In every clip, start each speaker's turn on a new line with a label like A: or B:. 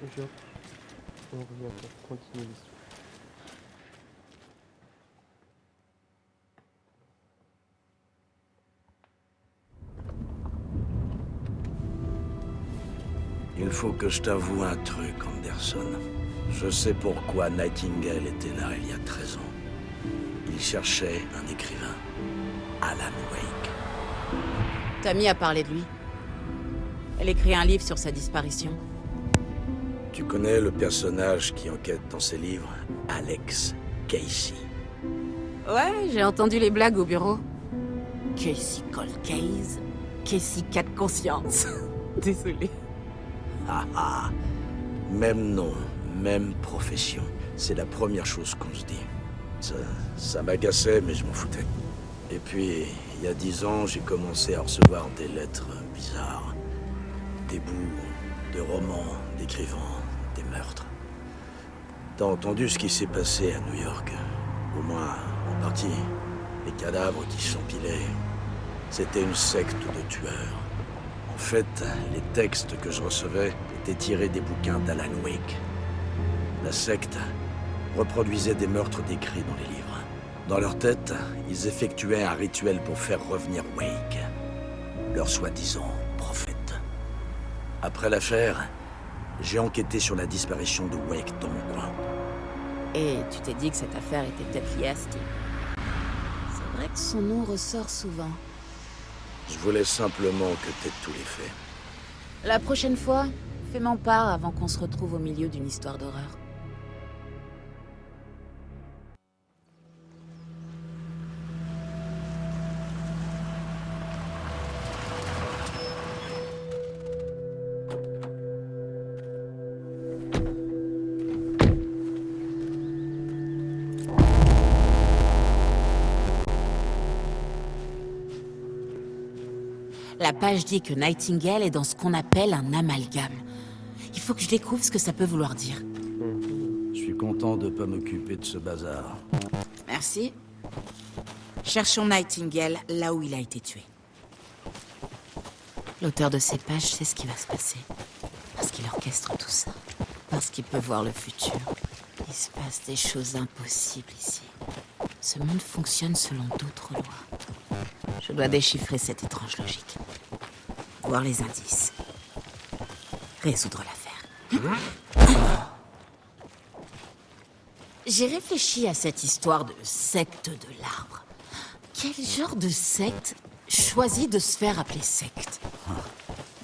A: Je on revient pour continuer l'histoire.
B: Il faut que je t'avoue un truc, Anderson. Je sais pourquoi Nightingale était là il y a 13 ans. Il cherchait un écrivain. Alan Wake.
C: Tammy a parlé de lui. Elle écrit un livre sur sa disparition.
B: Tu connais le personnage qui enquête dans ses livres? Alex Casey.
C: Ouais, j'ai entendu les blagues au bureau. Casey Cold Case, Casey 4 Conscience. Désolé.
B: Ah ah. Même nom, même profession. C'est la première chose qu'on se dit. Ça m'agaçait, mais je m'en foutais. Et puis, il y a 10 ans, j'ai commencé à recevoir des lettres bizarres. Des bouts de romans, d'écrivains, des meurtres. T'as entendu ce qui s'est passé à New York? Au moins, en partie. Les cadavres qui s'empilaient. C'était une secte de tueurs. En fait, les textes que je recevais étaient tirés des bouquins d'Alan Wake. La secte reproduisait des meurtres décrits dans les livres. Dans leur tête, ils effectuaient un rituel pour faire revenir Wake, leur soi-disant prophète. Après l'affaire, j'ai enquêté sur la disparition de Wake dans mon coin.
C: Et tu t'es dit que cette affaire était peut-être liée à Steve. C'est vrai que son nom ressort souvent.
B: Je voulais simplement que t'aies tous les faits.
C: La prochaine fois, fais m'en part avant qu'on se retrouve au milieu d'une histoire d'horreur. La page dit que Nightingale est dans ce qu'on appelle un amalgame. Il faut que je découvre ce que ça peut vouloir dire.
B: Je suis content de pas m'occuper de ce bazar.
C: Merci. Cherchons Nightingale là où il a été tué. L'auteur de ces pages sait ce qui va se passer. Parce qu'il orchestre tout ça. Parce qu'il peut voir le futur. Il se passe des choses impossibles ici. Ce monde fonctionne selon d'autres lois. Je dois déchiffrer cette étrange logique. Voir les indices. Résoudre l'affaire. J'ai réfléchi à cette histoire de secte de l'arbre. Quel genre de secte choisit de se faire appeler secte?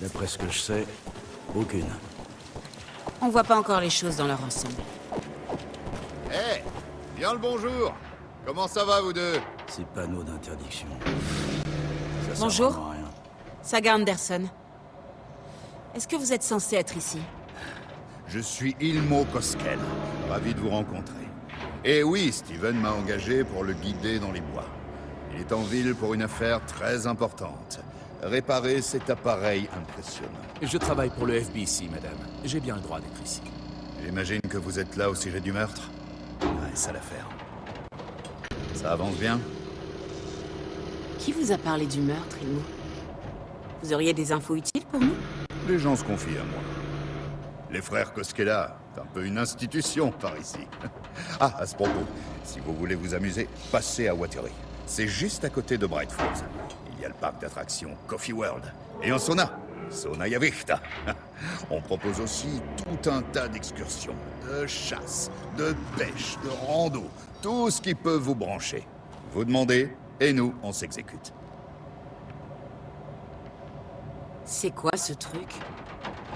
B: D'après ce que je sais, aucune.
C: On voit pas encore les choses dans leur ensemble.
D: Eh, bien le bonjour. Comment ça va, vous deux?
B: Ces panneaux d'interdiction. Ça sert
C: Bonjour.
B: vraiment à rien.
C: Saga Anderson. Est-ce que vous êtes censé être ici?
D: Je suis Ilmo Koskel. Ravi de vous rencontrer. Et oui, Steven m'a engagé pour le guider dans les bois. Il est en ville pour une affaire très importante. Réparer cet appareil impressionnant.
E: Je travaille pour le FBC, madame. J'ai bien le droit d'être ici.
D: J'imagine que vous êtes là au sujet du meurtre? Ouais, ça l'affaire. Ça avance bien?
C: Qui vous a parlé du meurtre, Ilmo? Vous auriez des infos utiles pour nous?
D: Les gens se confient à moi. Les frères Koskela, c'est un peu une institution par ici. Ah, à ce propos, si vous voulez vous amuser, passez à Watery. C'est juste à côté de Bright Falls. Il y a le parc d'attractions Coffee World. Et en sauna, Sauna Yavichta. On propose aussi tout un tas d'excursions, de chasse, de pêche, de rando, tout ce qui peut vous brancher. Vous demandez, et nous, on s'exécute.
C: C'est quoi ce truc?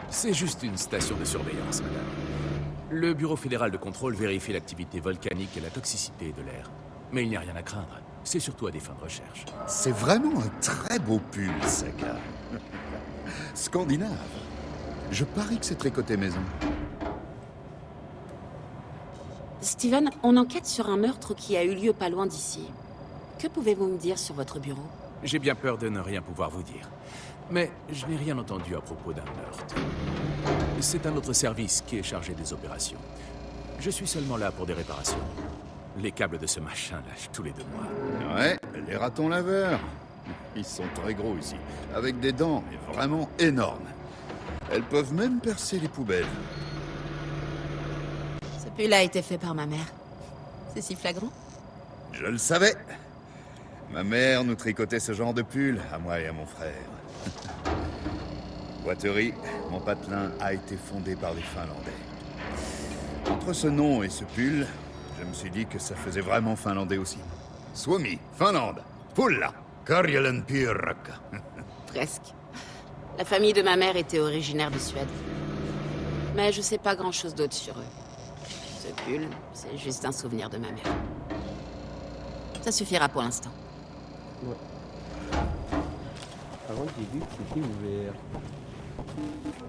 E: C'est juste une station de surveillance, madame. Le Bureau fédéral de contrôle vérifie l'activité volcanique et la toxicité de l'air. Mais il n'y a rien à craindre. C'est surtout à des fins de recherche.
D: C'est vraiment un très beau pull, Saga. Scandinave. Je parie que c'est tricoté maison.
C: Steven, on enquête sur un meurtre qui a eu lieu pas loin d'ici. Que pouvez-vous me dire sur votre bureau?
E: J'ai bien peur de ne rien pouvoir vous dire. Mais je n'ai rien entendu à propos d'un meurtre. C'est un autre service qui est chargé des opérations. Je suis seulement là pour des réparations. Les câbles de ce machin lâchent tous les 2 mois.
D: Ouais, les ratons laveurs. Ils sont très gros ici, avec des dents mais vraiment énormes. Elles peuvent même percer les poubelles.
C: pull a été fait par ma mère. C'est si flagrant.
D: Je le savais. Ma mère nous tricotait ce genre de pull, à moi et à mon frère. Watery, mon patelin, a été fondé par des Finlandais. Entre ce nom et ce pull, je me suis dit que ça faisait vraiment finlandais aussi. Suomi, Finlande, Pulla, Karjalen Piirakka.
C: Presque. La famille de ma mère était originaire de Suède. Mais je sais pas grand-chose d'autre sur eux. Ce pull, c'est juste un souvenir de ma mère. Ça suffira pour l'instant.
A: Ouais. Par contre, j'ai vu que c'était ouvert.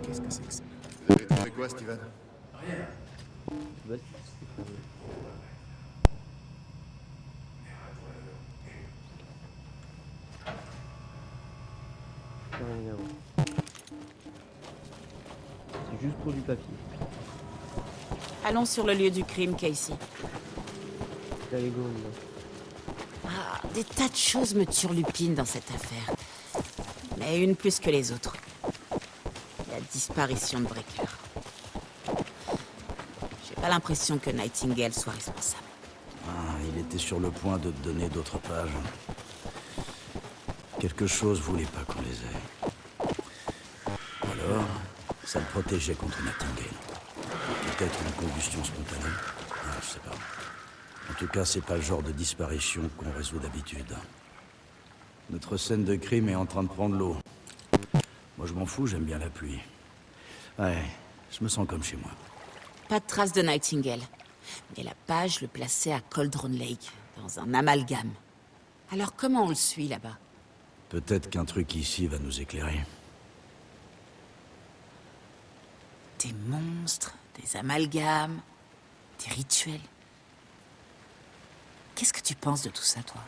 E: Qu'est-ce que c'est que ça?
D: Vous avez trouvé quoi, Steven?
A: Vas-y, c'est pas vrai. Rien à voir. C'est juste pour du papier.
C: Allons sur le lieu du crime, Casey.
A: Là, les gommes, là.
C: Ah, des tas de choses me turlupinent dans cette affaire. Mais une plus que les autres. La disparition de Breaker. J'ai pas l'impression que Nightingale soit responsable.
B: Ah, il était sur le point de te donner d'autres pages. Quelque chose voulait pas qu'on les ait. Alors, ça le protégeait contre Nightingale. Peut-être une combustion spontanée. Ah, je sais pas. En tout cas, c'est pas le genre de disparition qu'on résout d'habitude. Notre scène de crime est en train de prendre l'eau. Moi, je m'en fous, j'aime bien la pluie. Ouais, je me sens comme chez moi.
C: Pas de trace de Nightingale. Mais la page le plaçait à Cauldron Lake, dans un amalgame. Alors comment on le suit là-bas?
B: Peut-être qu'un truc ici va nous éclairer.
C: Des monstres, des amalgames, des rituels. Qu'est-ce que tu penses de tout ça, toi?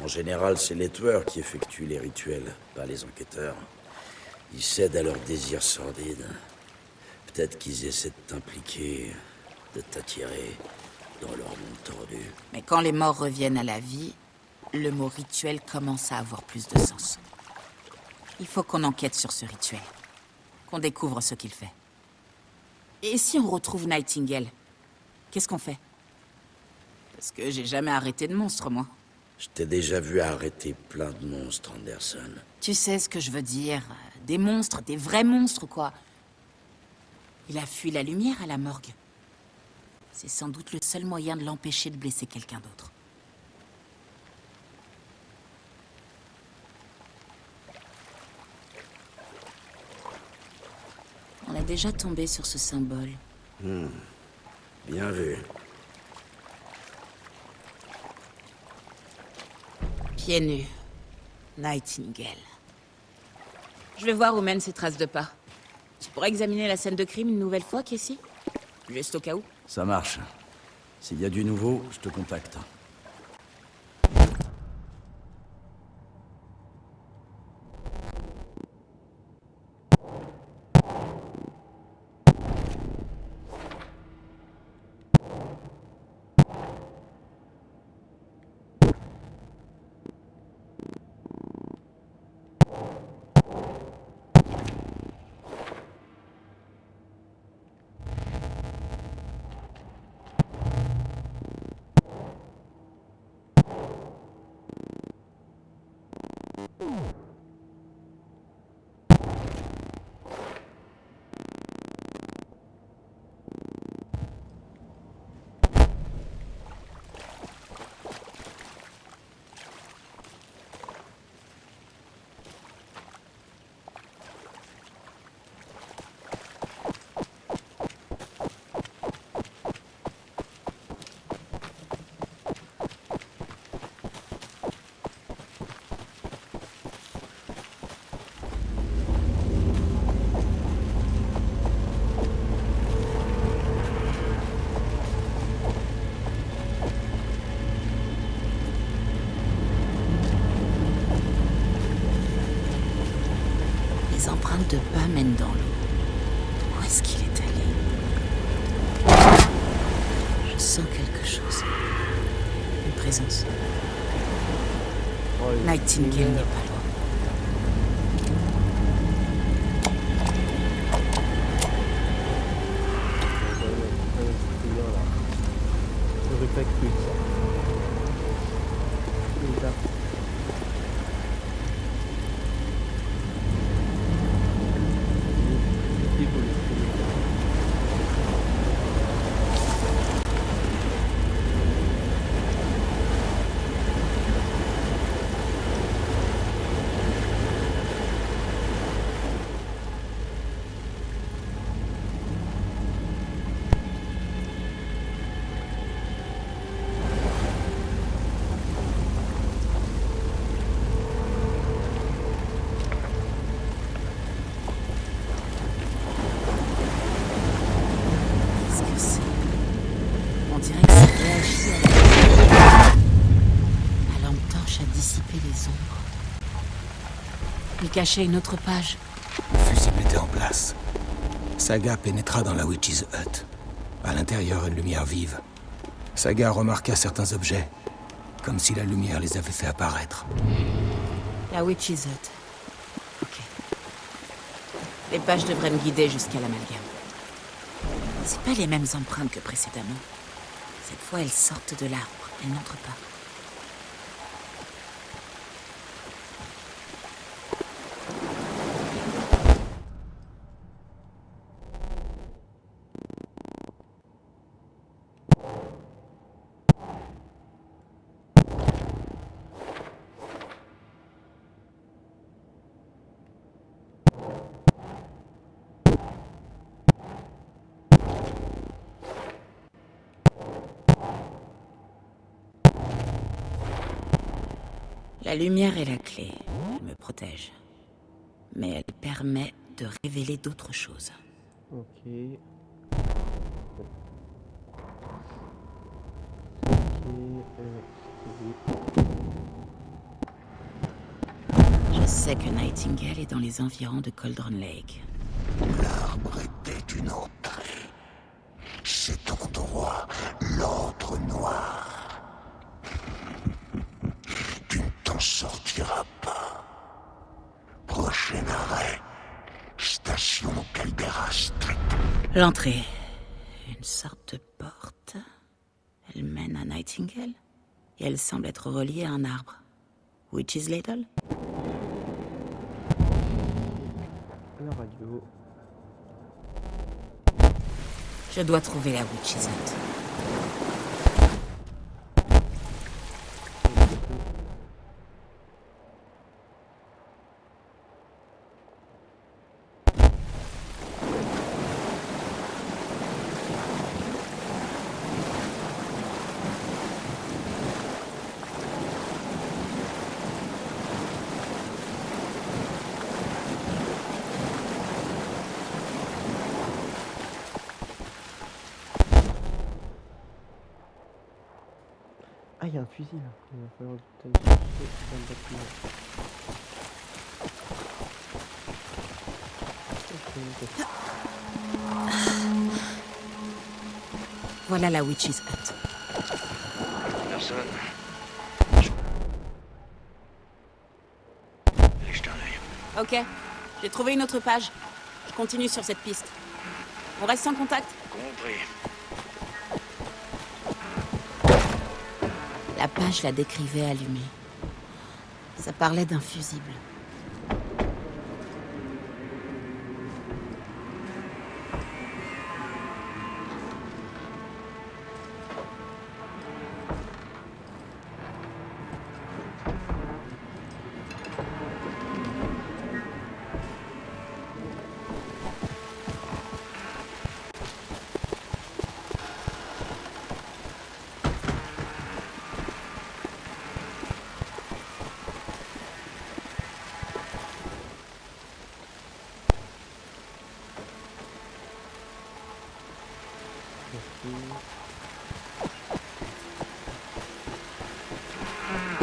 B: En général, c'est les tueurs qui effectuent les rituels, pas les enquêteurs. Ils cèdent à leurs désirs sordides. Peut-être qu'ils essaient de t'impliquer, de t'attirer dans leur monde tordu.
C: Mais quand les morts reviennent à la vie, le mot rituel commence à avoir plus de sens. Il faut qu'on enquête sur ce rituel. Qu'on découvre ce qu'il fait. Et si on retrouve Nightingale, qu'est-ce qu'on fait? Parce que j'ai jamais arrêté de monstres, moi.
B: Je t'ai déjà vu arrêter plein de monstres, Anderson.
C: Tu sais ce que je veux dire. Des monstres, des vrais monstres, quoi. Il a fui la lumière à la morgue. C'est sans doute le seul moyen de l'empêcher de blesser quelqu'un d'autre. On a déjà tombé sur ce symbole.
B: Bien vu.
C: Pieds nus. Nightingale. Je vais voir où mènent ces traces de pas. Tu pourrais examiner la scène de crime une nouvelle fois, Casey? Juste au cas où.
B: Ça marche. S'il y a du nouveau, je te contacte.
C: Les empreintes de pas mènent dans l'eau. Où est-ce qu'il est allé? Je sens quelque chose. Une présence.
A: Oh, il-
C: Nightingale n'est pas loin.
A: fait que ça. Et là. Et pour les
C: Qu'est-ce que c'est? On dirait que ça réagit à la lampe torche a dissipé les ombres. Il cachait une autre page.
F: Le fusible était en place. Saga pénétra dans la Witch's Hut. À l'intérieur, une lumière vive. Saga remarqua certains objets, comme si la lumière les avait fait apparaître.
C: La Witch's Hut. Ok. Les pages devraient me guider jusqu'à l'amalgame. C'est pas les mêmes empreintes que précédemment. Cette fois, elles sortent de l'arbre. Elles n'entrent pas. La lumière est la clé. Elle me protège. Mais elle permet de révéler d'autres choses.
A: Ok.
C: Je sais que Nightingale est dans les environs de Cauldron Lake.
G: L'arbre était une entrée. Cet endroit, l'antre noir. Tu ne t'en sortiras pas. Prochain arrêt, station Caldera Street.
C: L'entrée. Une sorte de porte. Elle mène à Nightingale. Et elle semble être reliée à un arbre. Witch's Ladle?
A: La radio.
C: Je dois trouver la Witch's Hut.
A: Ah, il y a un fusil là. Il va falloir le chercher dans le bâtiment.
C: Voilà la Witch's Hut.
G: Personne. Allez, je t'en ai.
C: Ok. J'ai trouvé une autre page. Je continue sur cette piste. On reste en contact?
G: Compris.
C: La page la décrivait allumée. Ça parlait d'un fusible.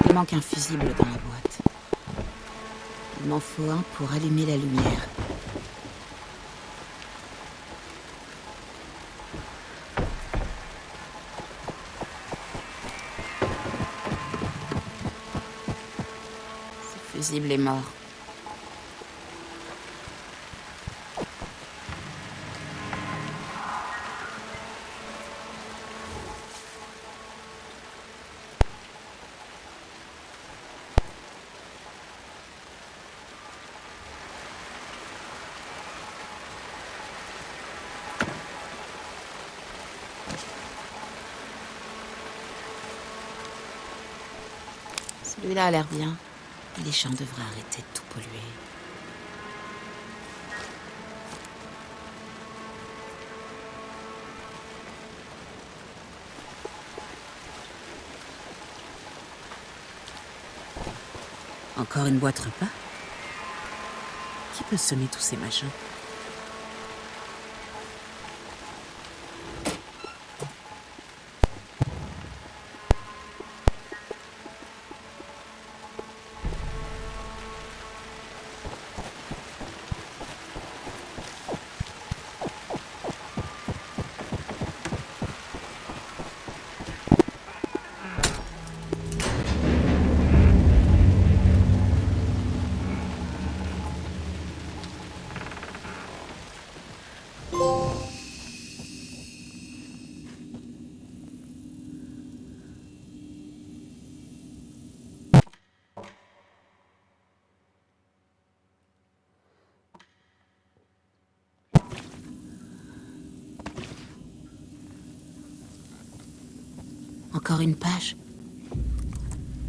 C: Il manque un fusible dans la boîte. Il m'en faut un pour allumer la lumière. Ce fusible est mort. Celui-là a l'air bien. Et les champs devraient arrêter de tout polluer. Encore une boîte repas? Qui peut semer tous ces machins? Encore une page.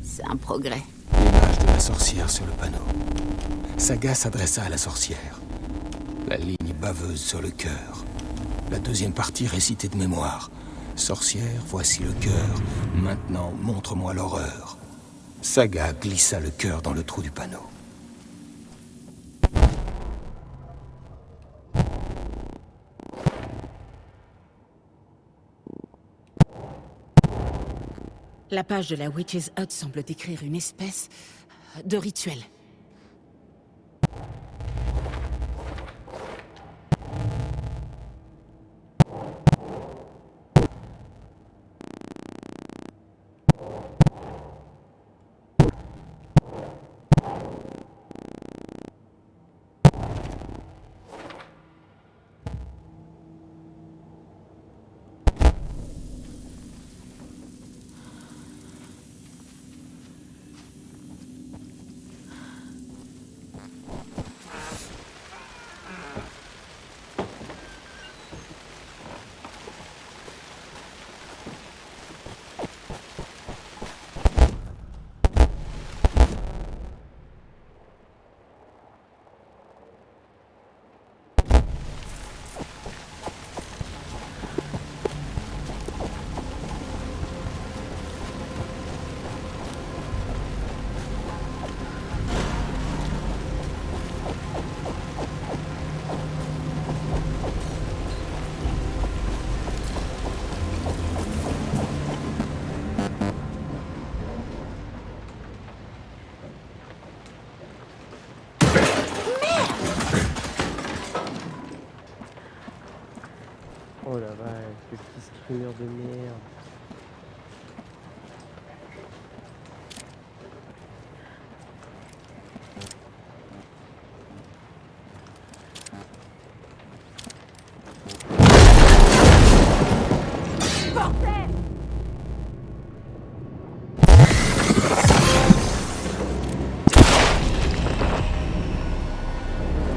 C: C'est un progrès.
F: L'image de la sorcière sur le panneau. Saga s'adressa à la sorcière. La ligne baveuse sur le cœur. La deuxième partie récitée de mémoire. Sorcière, voici le cœur. Maintenant, montre-moi l'horreur. Saga glissa le cœur dans le trou du panneau.
C: La page de la Witch's Hut semble décrire une espèce de rituel.
A: Oh la vache, le petit screamer de merde.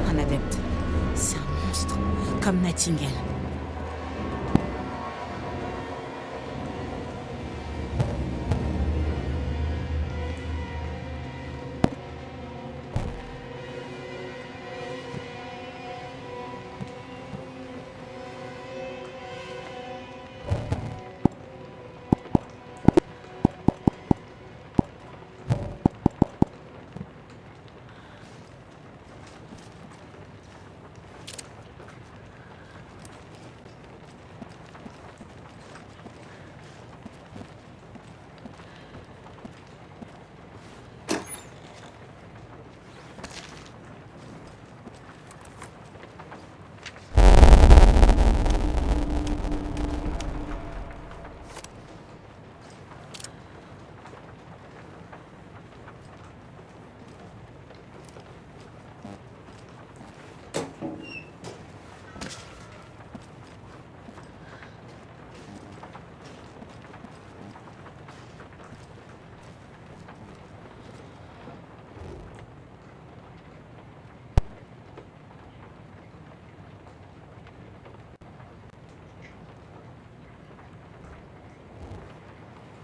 C: Un adepte. C'est un monstre. Comme Nightingale.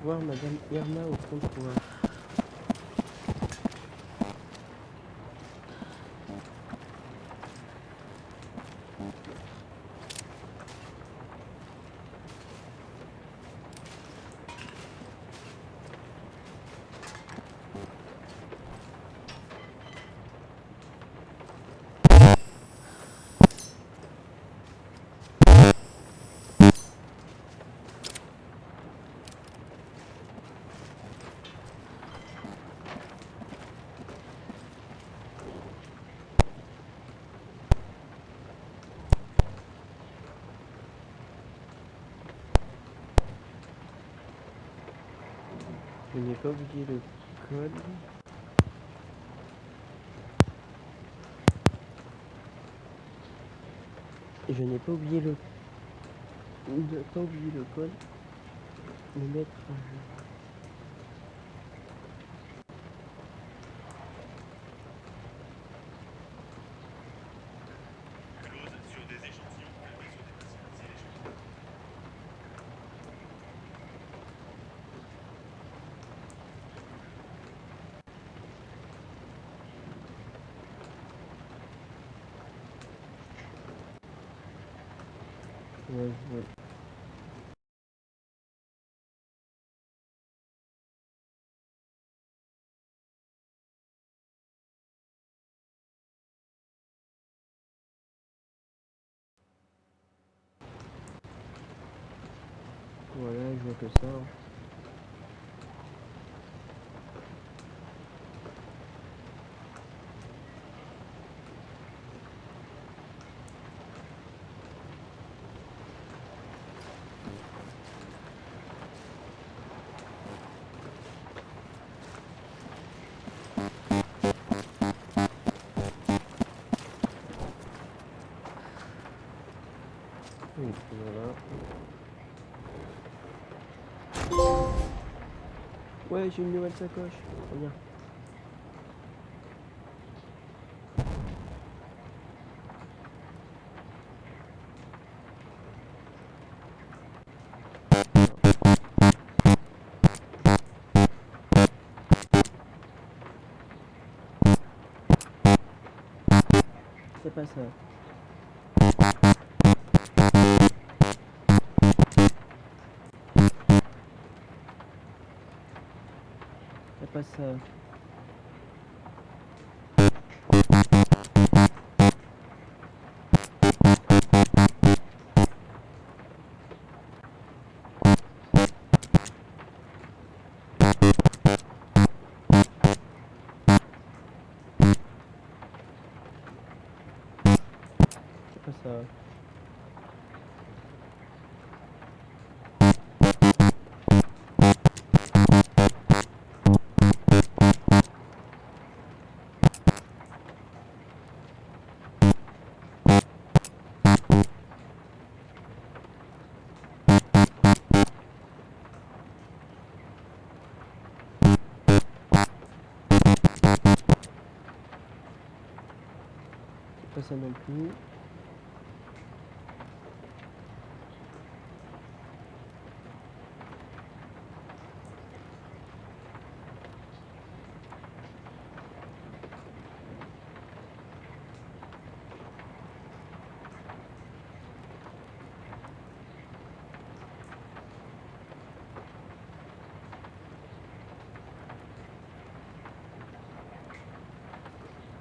A: Voir Madame Irma au comptoir. Je n'ai pas oublié le code. Et je n'ai pas oublié le... pas oublié le code. Le mettre à jour. Ouais, ouais. Voilà, je vois que ça. Et puis voilà. Ouais, j'ai une nouvelle sacoche. Trop bien. C'est pas ça. C'est pas ça. C'est pas ça. C'est pas ça non plus.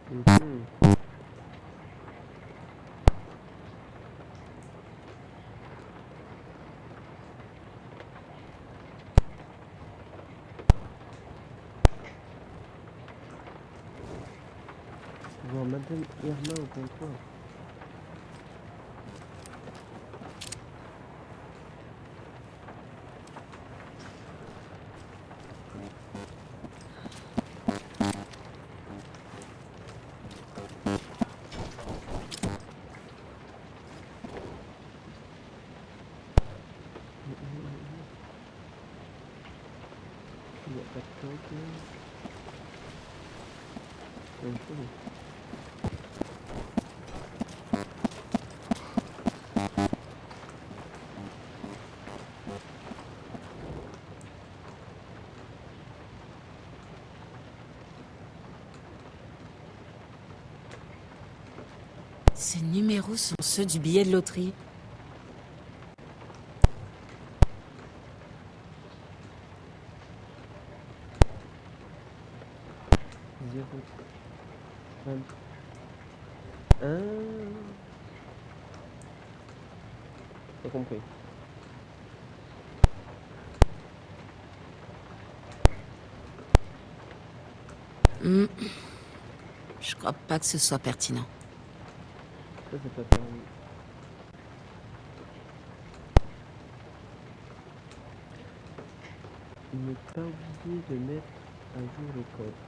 A: Mhm. Voir Madame Irma au comptoir. Il n'y a pas de tank. C'est une chose.
C: Ces numéros sont ceux du billet de loterie.
A: Zéro. 20. J'ai compris.
C: Hmm. Je crois pas que ce soit pertinent.
A: Ça, c'est pas permis. Ne pas oublier de mettre à jour le code.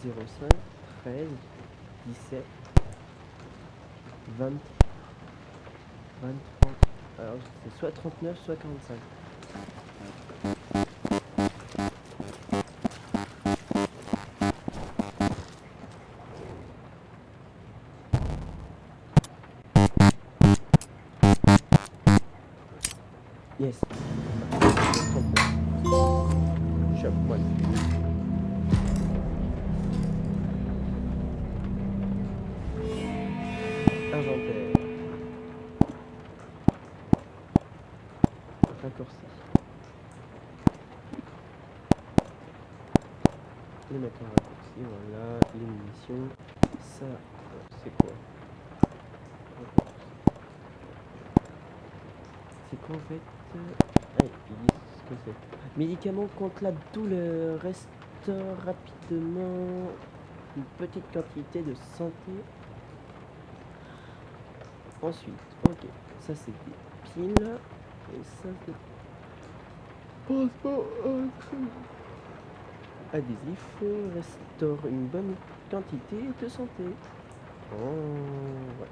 A: 05 13 17 20 23. Alors c'est soit 39 soit 45. Yes. 39. Shop one. Inventaire. Raccourci. Les mettre en raccourci, voilà. Les munitions. Ça, c'est quoi? C'est quoi en fait? Ah, ils disent ce que c'est. Médicaments contre la douleur. Restaure rapidement une petite quantité de santé. Ensuite, ok, ça c'est des piles. Et ça c'est pansement adhésif. Restaure une bonne quantité de santé. Oh, ouais.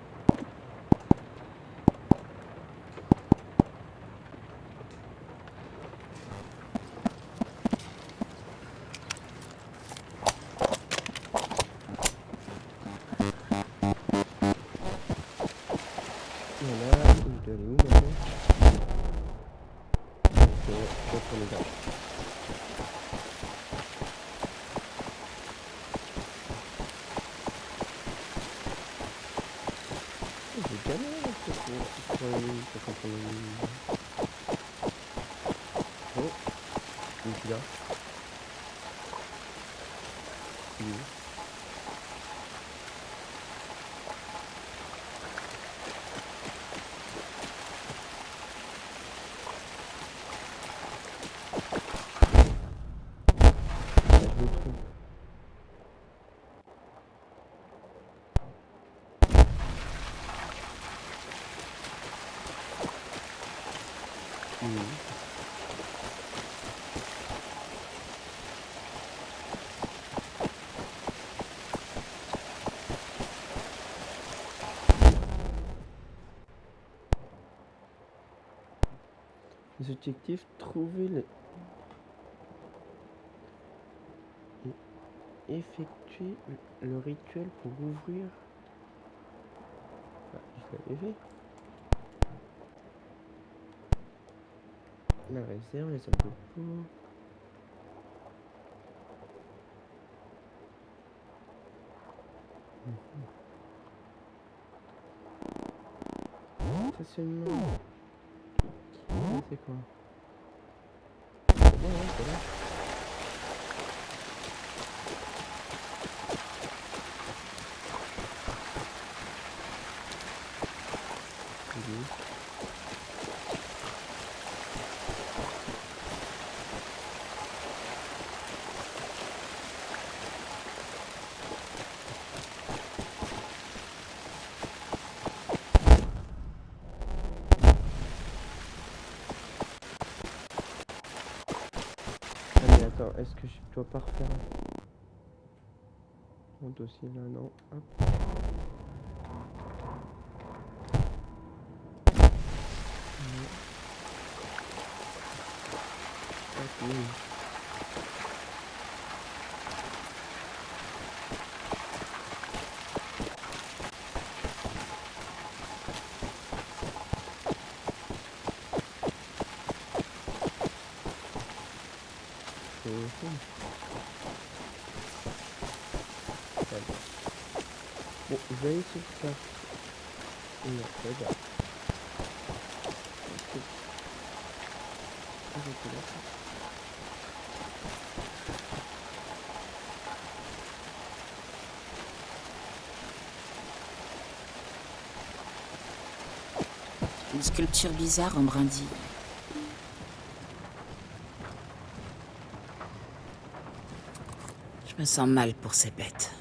A: Voilà, je dois aller où maintenant? Ok, je vais prendre les gars. J'ai jamais pour oh, il est là. Il est où? Je me trompe. Les objectifs, trouver le... et effectuer le rituel pour ouvrir... Ah, je l'avais fait. La réserve, les salles de pot... Stationnement... C'est quoi? Ouais, c'est là. Allez, attends, est-ce que je dois pas refaire mon dossier là? Non. Hop. Ok. Bon, je vais aller sur ça. Et après, bah...
C: Une sculpture bizarre en brindille. Je me sens mal pour ces bêtes.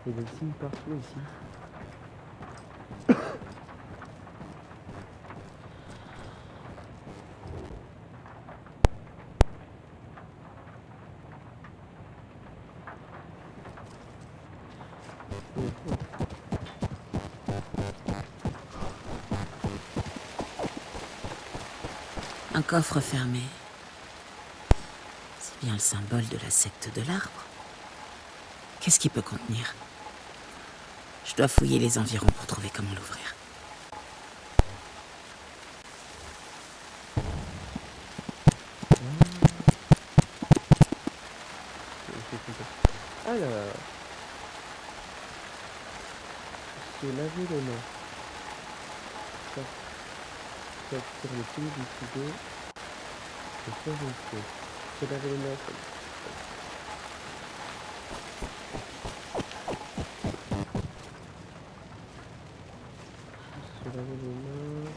A: Il y a des signes partout ici.
C: Un coffre fermé. C'est bien le symbole de la secte de l'arbre. Qu'est-ce qu'il peut contenir? Je dois fouiller les environs pour trouver comment l'ouvrir.
A: Alors, se laver les mains. Sortir le pays du frigo et faire une chose. Se laver les mains. Se laver les mains.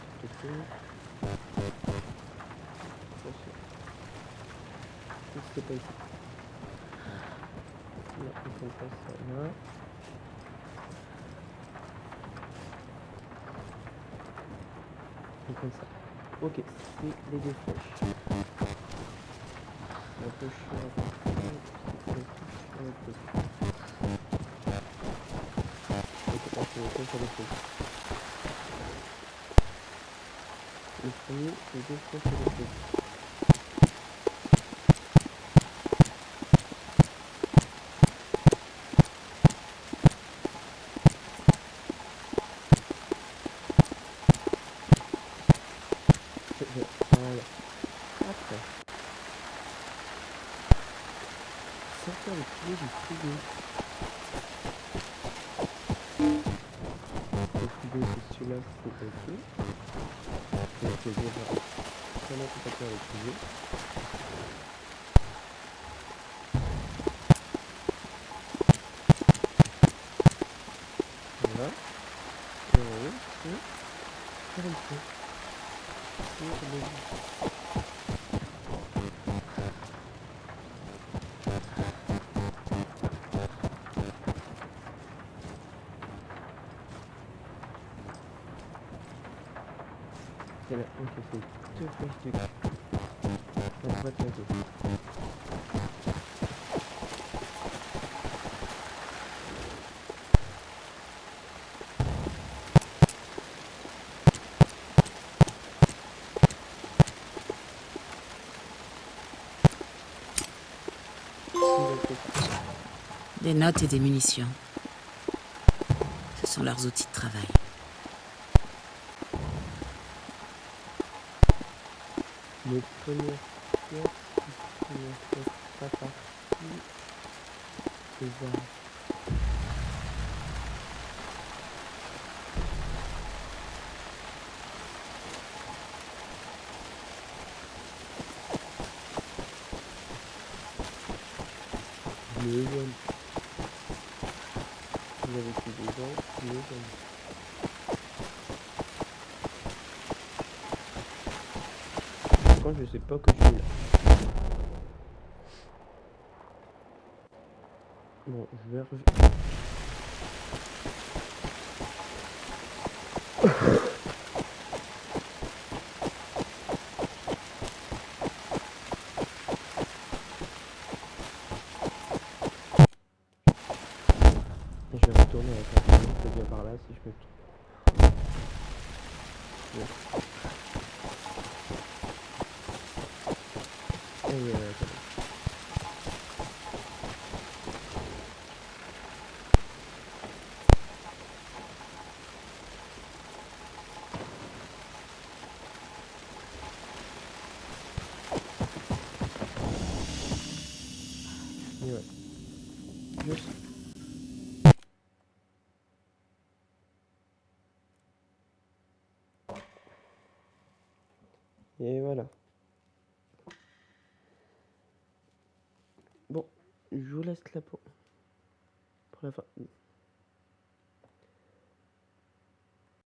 A: C'est pas ici. Là, on passe ça là. Et comme ça. Ok, c'est les deux flèches. Un peu chaud, un peu chaud. Ok, c'est le sur les flèches. Le premier, c'est deux fois sur les flèches. Voilà. Après, sortir le poulet du frigo. Le frigo, c'est celui-là, c'est ok. Donc, je vais voir comment on peut faire le frigo. Voilà. Et en haut, c'est faire le feu. C'est là, ok, c'est deux flèches de droite et à gauche.
C: Des notes et des munitions. Ce sont leurs outils de travail.
A: Mes premières pièces, pas partie des armes. Le jaune. Vous avez fait des gens, le jaune. Quand je sais pas que je suis là. Bon, je vais je vais retourner avec un peu bien par là si je me trompe. Bon. Et attendez. Et ouais. Juste. Et voilà. Bon, je vous laisse là pour la fin.